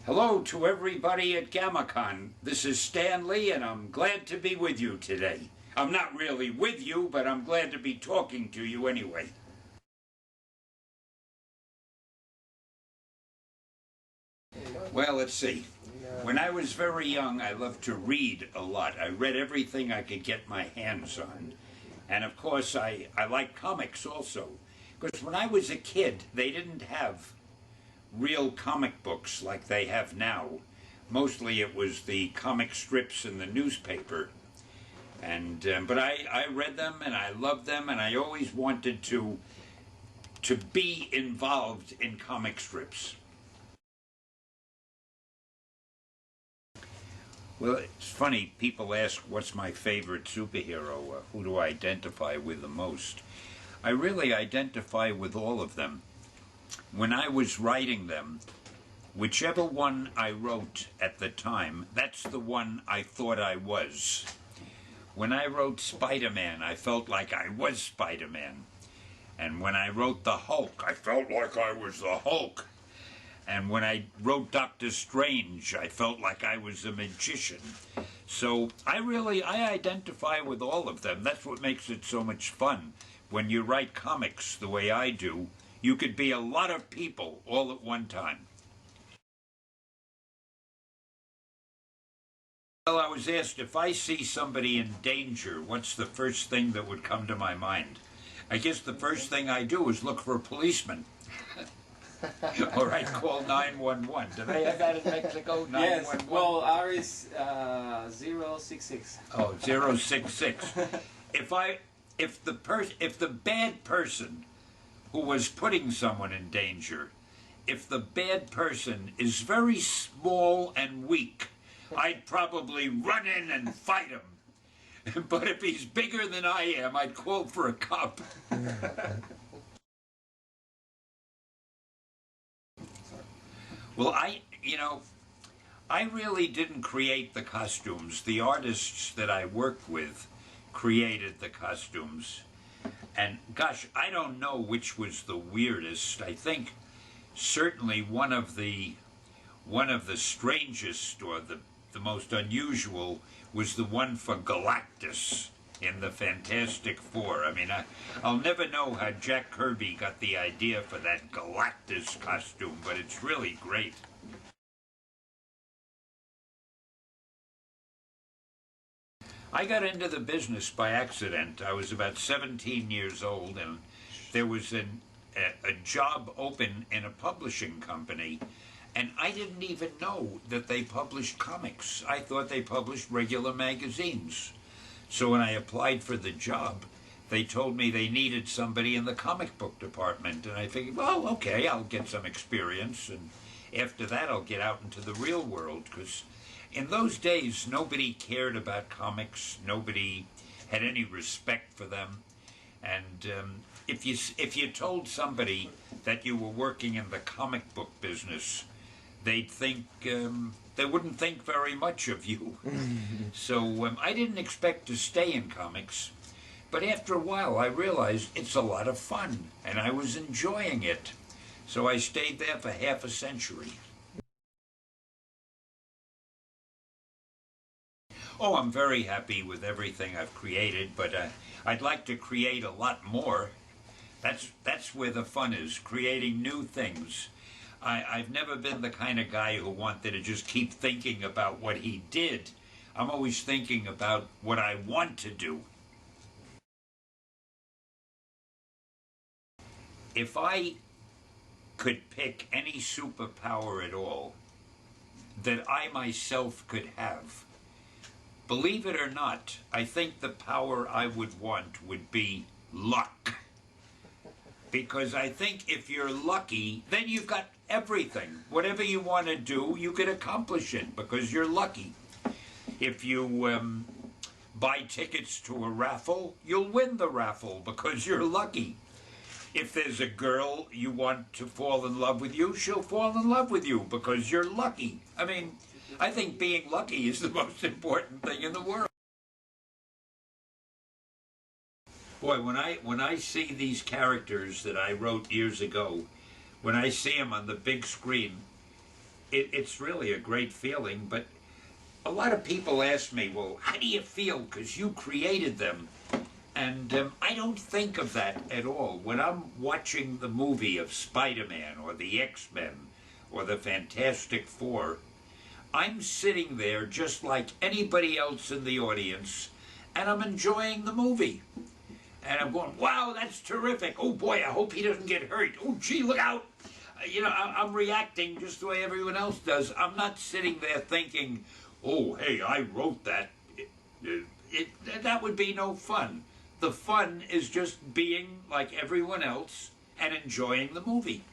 Hello to everybody at GamaCon. This is Stan Lee, and I'm glad to be with you today. I'm not really with you, but I'm glad to be talking to you anyway. Well, let's see. When I was very young, I loved to read a lot. I read everything I could get my hands on. And of course, I like comics also. Because when I was a kid, they didn't have real comic books like they have now. Mostly it was the comic strips in the newspaper. And but I read them and I loved them, and I always wanted to be involved in comic strips. Well, it's funny, people ask what's my favorite superhero, who do I identify with the most? I really identify with all of them. When I was writing them, whichever one I wrote at the time, that's the one I thought I was. When I wrote Spider-Man, I felt like I was Spider-Man. And when I wrote the Hulk, I felt like I was the Hulk. And when I wrote Doctor Strange, I felt like I was a magician. So I identify with all of them. That's what makes it so much fun. When you write comics the way I do, you could be a lot of people all at one time. Well, I was asked if I see somebody in danger, what's the first thing that would come to my mind? I guess the first thing I do is look for a policeman. All right, call 911. Do they have that in Mexico? 911? Yes, well, ours is 066. Oh, 066. If the bad person who was putting someone in danger, if the bad person is very small and weak, I'd probably run in and fight him. But if he's bigger than I am, I'd call for a cop. Well, I really didn't create the costumes. The artists that I worked with created the costumes. And gosh, I don't know which was the weirdest. I think certainly one of the strangest or the most unusual was the one for Galactus in the Fantastic Four. I mean, I'll never know how Jack Kirby got the idea for that Galactus costume, but it's really great. I got into the business by accident. I was about 17 years old, and there was a job open in a publishing company, and I didn't even know that they published comics. I thought they published regular magazines. So when I applied for the job, they told me they needed somebody in the comic book department, and I figured, well, okay, I'll get some experience, and after that I'll get out into the real world, because in those days, nobody cared about comics. Nobody had any respect for them. And if you told somebody that you were working in the comic book business, they'd think, they wouldn't think very much of you. So I didn't expect to stay in comics. But after a while, I realized it's a lot of fun, and I was enjoying it. So I stayed there for half a century. Oh, I'm very happy with everything I've created, but I'd like to create a lot more. That's where the fun is, creating new things. I've never been the kind of guy who wanted to just keep thinking about what he did. I'm always thinking about what I want to do. If I could pick any superpower at all that I myself could have, believe it or not, I think the power I would want would be luck. Because I think if you're lucky, then you've got everything. Whatever you want to do, you can accomplish it because you're lucky. If you buy tickets to a raffle, you'll win the raffle because you're lucky. If there's a girl you want to fall in love with you, she'll fall in love with you because you're lucky. I mean, I think being lucky is the most important thing in the world. Boy, when I see these characters that I wrote years ago, when I see them on the big screen, it's really a great feeling, but a lot of people ask me, well, how do you feel? Because you created them. And I don't think of that at all. When I'm watching the movie of Spider-Man or the X-Men or the Fantastic Four, I'm sitting there just like anybody else in the audience, and I'm enjoying the movie. And I'm going, wow, that's terrific. Oh boy, I hope he doesn't get hurt. Oh gee, look out. You know, I'm reacting just the way everyone else does. I'm not sitting there thinking, oh, hey, I wrote that. That would be no fun. The fun is just being like everyone else and enjoying the movie.